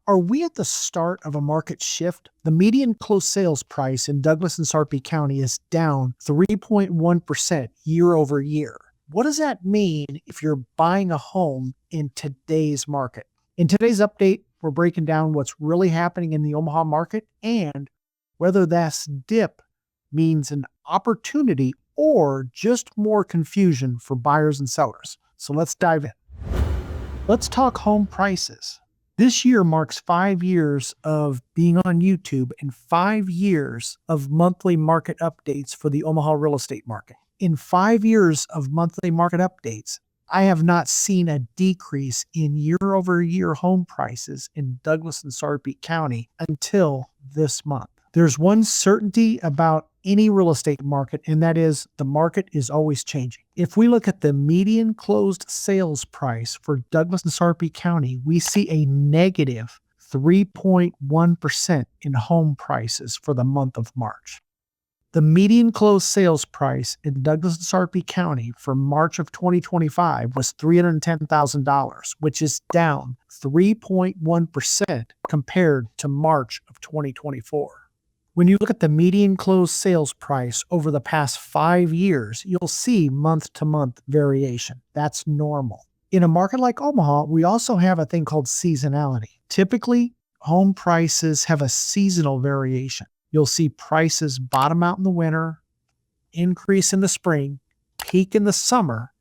Are we at the start of a market shift? The median closed sales price in Douglas and Sarpy County is down 3.1% year over year. What does that mean if you're buying a home in today's market? In today's update, we're breaking down what's really happening in the Omaha market and whether this dip means an opportunity or just more confusion for buyers and sellers. So let's dive in. Let's talk home prices. This year marks 5 years of being on YouTube and 5 years of monthly market updates for the Omaha real estate market. In 5 years of monthly market updates, I have not seen a decrease in year-over-year home prices in Douglas and Sarpy County until this month. There's one certainty about any real estate market, and that is the market is always changing. If we look at the median closed sales price for Douglas and Sarpy County, we see a negative 3.1% in home prices for the month of March. The median closed sales price in Douglas and Sarpy County for March of 2025 was $310,000, which is down 3.1% compared to March of 2024. When you look at the median closed sales price over the past 5 years, you'll see month-to-month variation. That's normal. In a market like Omaha, we also have a thing called seasonality. Typically, home prices have a seasonal variation. You'll see prices bottom out in the winter, increase in the spring, peak in the summer,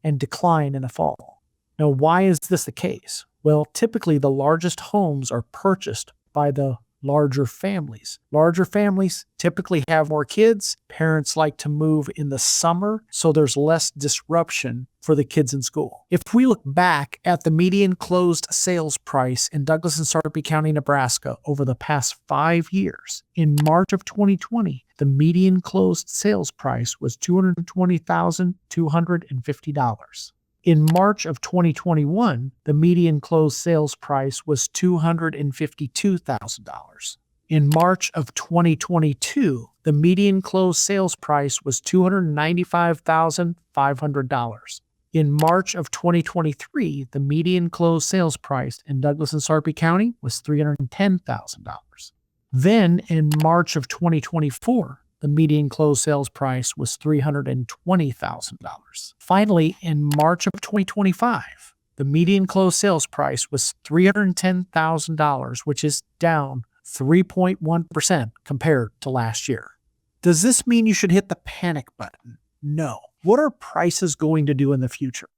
and decline in the fall. Now, why is this the case? Well, typically the largest homes are purchased by the larger families. Larger families typically have more kids. Parents like to move in the summer, so there's less disruption for the kids in school. If we look back at the median closed sales price in Douglas and Sarpy County, Nebraska over the past 5 years, in March of 2020, the median closed sales price was $220,250. In March of 2021, the median closed sales price was $252,000. In March of 2022, the median closed sales price was $295,500. In March of 2023, the median closed sales price in Douglas and Sarpy County was $310,000. Then in March of 2024, the median closed sales price was $320,000. Finally, in March of 2025, the median closed sales price was $310,000, which is down 3.1% compared to last year. Does this mean you should hit the panic button? No. What are prices going to do in the future?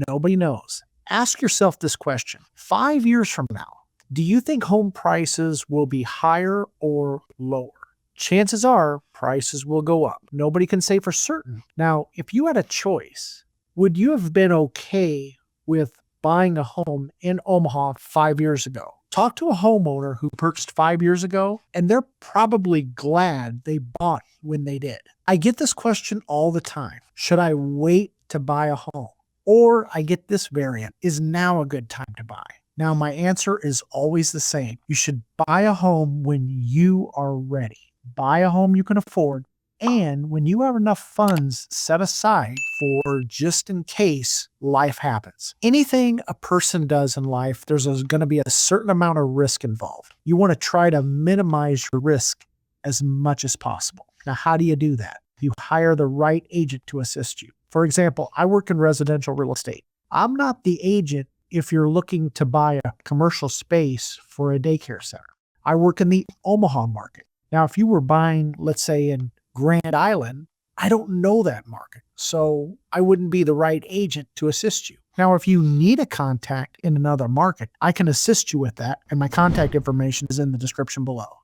Nobody knows. Ask yourself this question. 5 years from now, do you think home prices will be higher or lower? Chances are prices will go up. Nobody can say for certain. Now, if you had a choice, would you have been okay with buying a home in Omaha 5 years ago? Talk to a homeowner who purchased 5 years ago, and they're probably glad they bought when they did. I get this question all the time. Should I wait to buy a home? Or I get this variant, is now a good time to buy? Now, my answer is always the same. You should buy a home when you are ready. Buy a home you can afford, and when you have enough funds set aside for just in case life happens. Anything a person does in life, there's going to be a certain amount of risk involved. You want to try to minimize your risk as much as possible. Now, how do you do that? You hire the right agent to assist you. For example, I work in residential real estate. I'm not the agent if you're looking to buy a commercial space for a daycare center. I work in the Omaha market. Now, if you were buying, let's say, in Grand Island, I don't know that market, so I wouldn't be the right agent to assist you. Now, if you need a contact in another market, I can assist you with that, and my contact information is in the description below.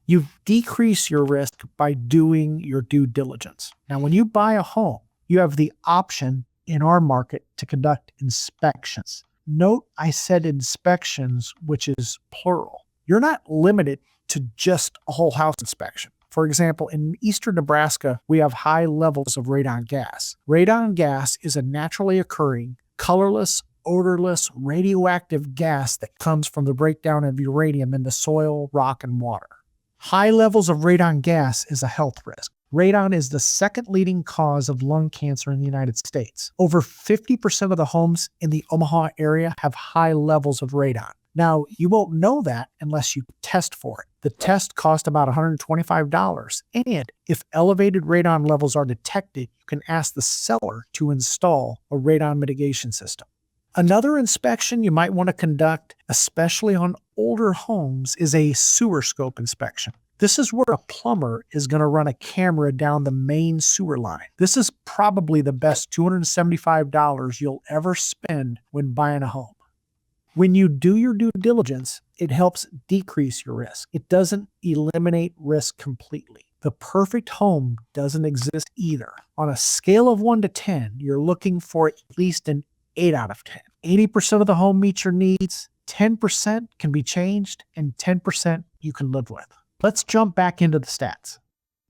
You decrease your risk by doing your due diligence. Now, when you buy a home, you have the option in our market to conduct inspections. Note I said inspections, which is plural. You're not limited to just a whole house inspection. For example, in eastern Nebraska, we have high levels of radon gas. Radon gas is a naturally occurring, colorless, odorless, radioactive gas that comes from the breakdown of uranium in the soil, rock, and water. High levels of radon gas is a health risk. Radon is the second leading cause of lung cancer in the United States. Over 50% of the homes in the Omaha area have high levels of radon. Now, you won't know that unless you test for it. The test costs about $125, and if elevated radon levels are detected, you can ask the seller to install a radon mitigation system. Another inspection you might want to conduct, especially on older homes, is a sewer scope inspection. This is where a plumber is going to run a camera down the main sewer line. This is probably the best $275 you'll ever spend when buying a home. When you do your due diligence, it helps decrease your risk. It doesn't eliminate risk completely. The perfect home doesn't exist either. On a scale of 1 to 10, you're looking for at least an 8 out of 10. 80% of the home meets your needs, 10% can be changed, and 10% you can live with. Let's jump back into the stats.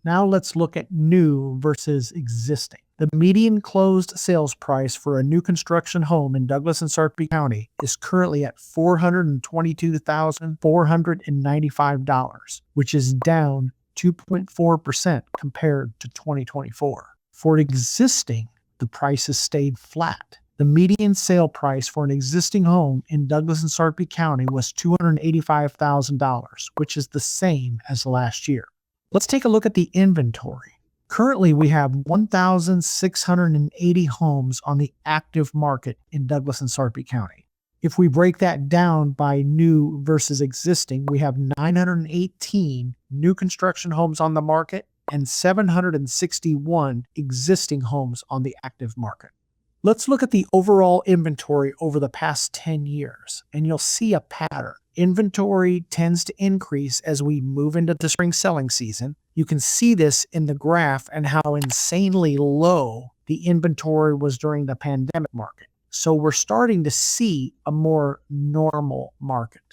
Now let's look at new versus existing. The median closed sales price for a new construction home in Douglas and Sarpy County is currently at $422,495, which is down 2.4% compared to 2024. For existing, the price has stayed flat. The median sale price for an existing home in Douglas and Sarpy County was $285,000, which is the same as last year. Let's take a look at the inventory. Currently, we have 1,680 homes on the active market in Douglas and Sarpy County. If we break that down by new versus existing, we have 918 new construction homes on the market and 761 existing homes on the active market. Let's look at the overall inventory over the past 10 years, and you'll see a pattern. Inventory tends to increase as we move into the spring selling season. You can see this in the graph and how insanely low the inventory was during the pandemic market. So we're starting to see a more normal market.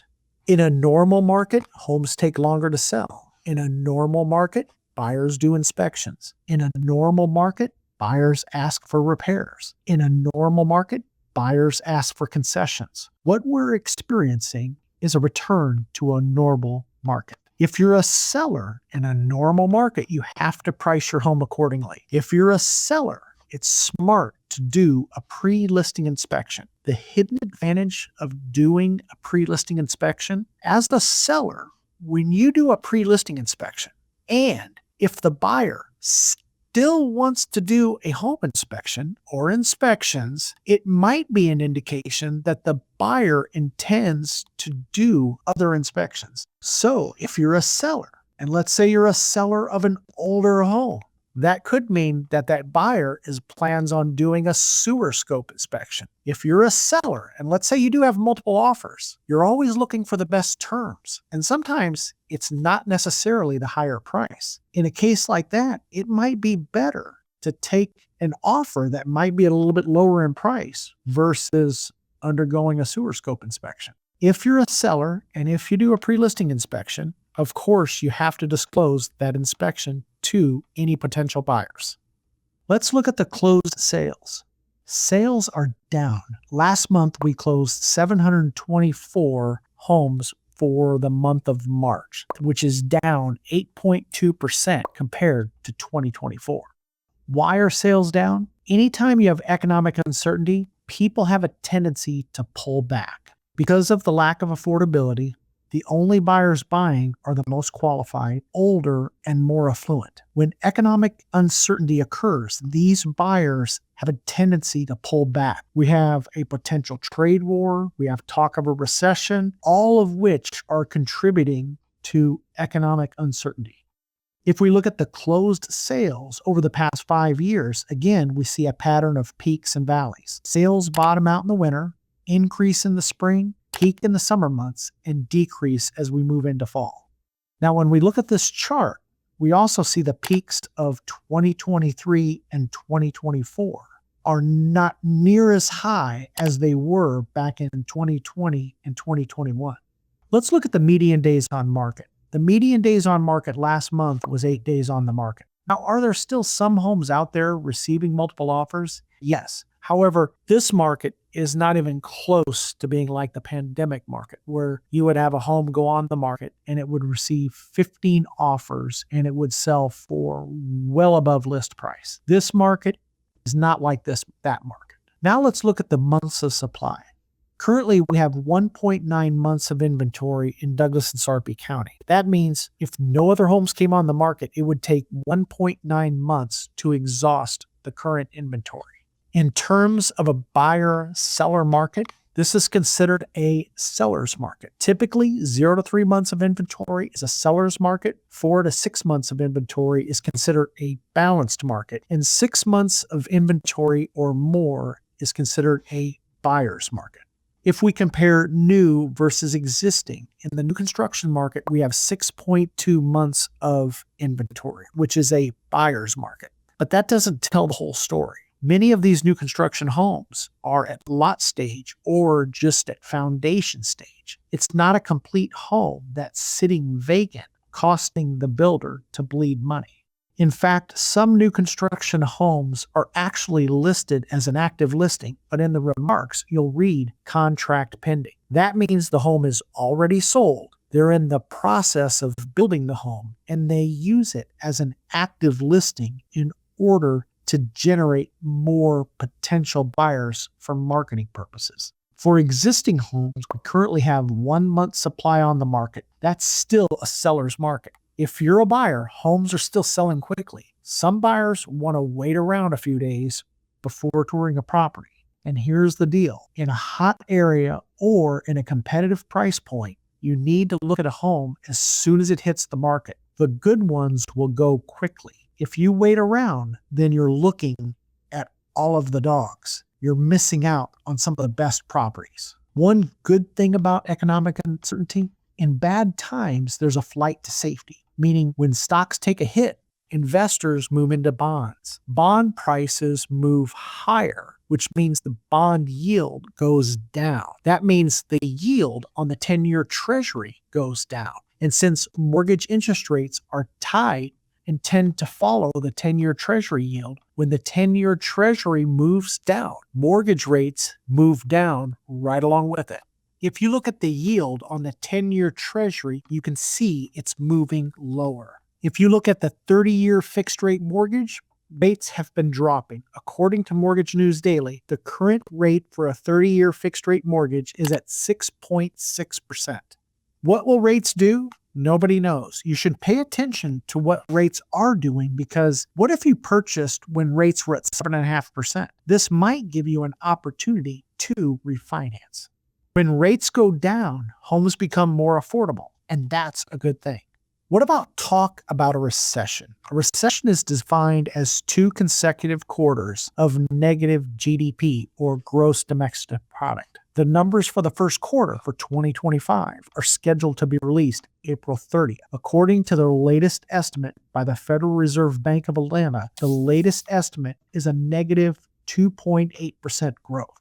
In a normal market, homes take longer to sell. In a normal market, buyers do inspections. In a normal market, buyers ask for repairs. In a normal market, buyers ask for concessions. What we're experiencing is a return to a normal market. If you're a seller in a normal market, you have to price your home accordingly. If you're a seller, it's smart to do a pre-listing inspection. The hidden advantage of doing a pre-listing inspection, as the seller, when you do a pre-listing inspection, and if the buyer still wants to do a home inspection or inspections, it might be an indication that the buyer intends to do other inspections. So if you're a seller, and let's say you're a seller of an older home, that could mean that that buyer plans on doing a sewer scope inspection. If you're a seller, and let's say you do have multiple offers, you're always looking for the best terms. And sometimes it's not necessarily the higher price. In a case like that, it might be better to take an offer that might be a little bit lower in price versus undergoing a sewer scope inspection. If you're a seller, and if you do a pre-listing inspection, of course, you have to disclose that inspection to any potential buyers. Let's look at the closed sales. Sales are down. Last month, we closed 724 homes for the month of March, which is down 8.2% compared to 2024. Why are sales down? Anytime you have economic uncertainty, people have a tendency to pull back. Because of the lack of affordability, the only buyers buying are the most qualified, older, and more affluent. When economic uncertainty occurs, these buyers have a tendency to pull back. We have a potential trade war, we have talk of a recession, all of which are contributing to economic uncertainty. If we look at the closed sales over the past 5 years, again, we see a pattern of peaks and valleys. Sales bottom out in the winter, increase in the spring, peak in the summer months, and decrease as we move into fall. Now, when we look at this chart, we also see the peaks of 2023 and 2024 are not near as high as they were back in 2020 and 2021. Let's look at the median days on market. The median days on market last month was 8 days on the market. Now, are there still some homes out there receiving multiple offers? Yes. However, this market is not even close to being like the pandemic market, where you would have a home go on the market and it would receive 15 offers and it would sell for well above list price. This market is not like that market. Now let's look at the months of supply. Currently, we have 1.9 months of inventory in Douglas and Sarpy County. That means if no other homes came on the market, it would take 1.9 months to exhaust the current inventory. In terms of a buyer-seller market, this is considered a seller's market. Typically, 0 to 3 months of inventory is a seller's market. 4 to 6 months of inventory is considered a balanced market. And 6 months of inventory or more is considered a buyer's market. If we compare new versus existing, in the new construction market, we have 6.2 months of inventory, which is a buyer's market. But that doesn't tell the whole story. Many of these new construction homes are at lot stage or just at foundation stage. It's not a complete home that's sitting vacant, costing the builder to bleed money. In fact, some new construction homes are actually listed as an active listing, but in the remarks, you'll read contract pending. That means the home is already sold. They're in the process of building the home, and they use it as an active listing in order to generate more potential buyers for marketing purposes. For existing homes, we currently have 1 month supply on the market. That's still a seller's market. If you're a buyer, homes are still selling quickly. Some buyers want to wait around a few days before touring a property. And here's the deal. In a hot area or in a competitive price point, you need to look at a home as soon as it hits the market. The good ones will go quickly. If you wait around, then you're looking at all of the dogs. You're missing out on some of the best properties. One good thing about economic uncertainty, in bad times, there's a flight to safety, meaning when stocks take a hit, investors move into bonds. Bond prices move higher, which means the bond yield goes down. That means the yield on the 10-year treasury goes down. And since mortgage interest rates are tied and tend to follow the 10-year treasury yield, when the 10-year treasury moves down, mortgage rates move down right along with it. If you look at the yield on the 10-year treasury, you can see it's moving lower. If you look at the 30-year fixed rate mortgage, rates have been dropping. According to Mortgage News Daily, the current rate for a 30-year fixed rate mortgage is at 6.6%. What will rates do? Nobody knows. You should pay attention to what rates are doing, because what if you purchased when rates were at 7.5%? This might give you an opportunity to refinance. When rates go down, homes become more affordable, and that's a good thing. What about talk about a recession? A recession is defined as 2 consecutive quarters of negative GDP, or gross domestic product. The numbers for the first quarter for 2025 are scheduled to be released April 30th. According to the latest estimate by the Federal Reserve Bank of Atlanta, the latest estimate is a negative 2.8% growth.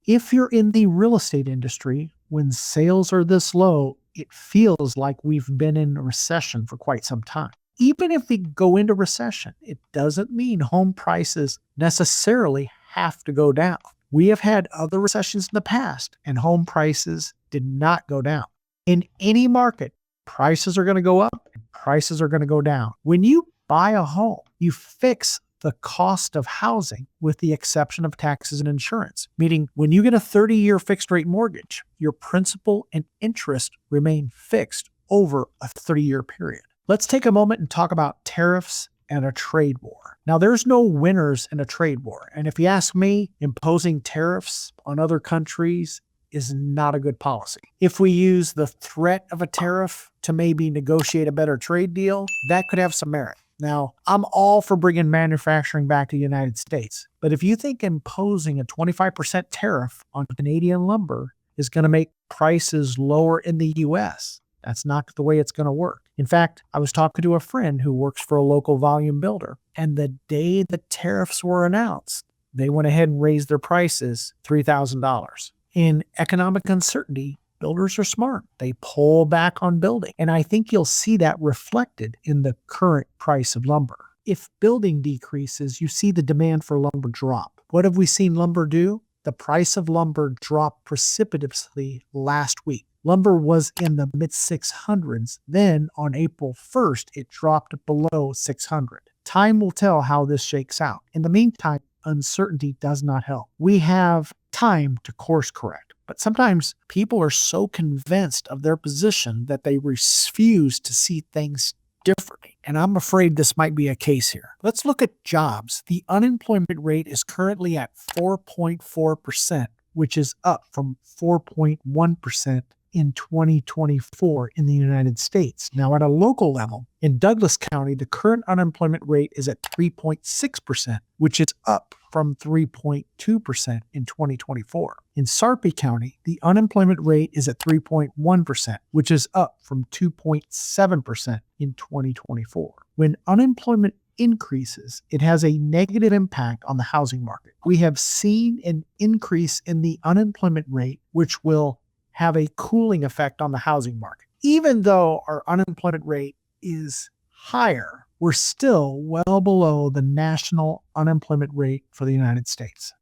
If you're in the real estate industry, when sales are this low, it feels like we've been in a recession for quite some time. Even if we go into recession, it doesn't mean home prices necessarily have to go down. We have had other recessions in the past, and home prices did not go down. In any market, prices are going to go up and prices are going to go down. When you buy a home, you fix the cost of housing with the exception of taxes and insurance, meaning when you get a 30-year fixed rate mortgage, your principal and interest remain fixed over a 30-year period. Let's take a moment and talk about tariffs and a trade war. Now, there's no winners in a trade war. And if you ask me, imposing tariffs on other countries is not a good policy. If we use the threat of a tariff to maybe negotiate a better trade deal, that could have some merit. Now, I'm all for bringing manufacturing back to the United States, but if you think imposing a 25% tariff on Canadian lumber is going to make prices lower in the U.S., that's not the way it's going to work. In fact, I was talking to a friend who works for a local volume builder, and the day the tariffs were announced, they went ahead and raised their prices $3,000. In economic uncertainty, builders are smart. They pull back on building. And I think you'll see that reflected in the current price of lumber. If building decreases, you see the demand for lumber drop. What have we seen lumber do? The price of lumber dropped precipitously last week. Lumber was in the mid-600s. Then on April 1st, it dropped below 600. Time will tell how this shakes out. In the meantime, uncertainty does not help. We have time to course correct. But sometimes people are so convinced of their position that they refuse to see things differently. And I'm afraid this might be a case here. Let's look at jobs. The unemployment rate is currently at 4.4%, which is up from 4.1% in 2024 in the United States. Now, at a local level, in Douglas County, the current unemployment rate is at 3.6%, which is up from 3.2% in 2024. In Sarpy County, the unemployment rate is at 3.1%, which is up from 2.7% in 2024. When unemployment increases, it has a negative impact on the housing market. We have seen an increase in the unemployment rate, which will have a cooling effect on the housing market. Even though our unemployment rate is higher, we're still well below the national unemployment rate for the United States.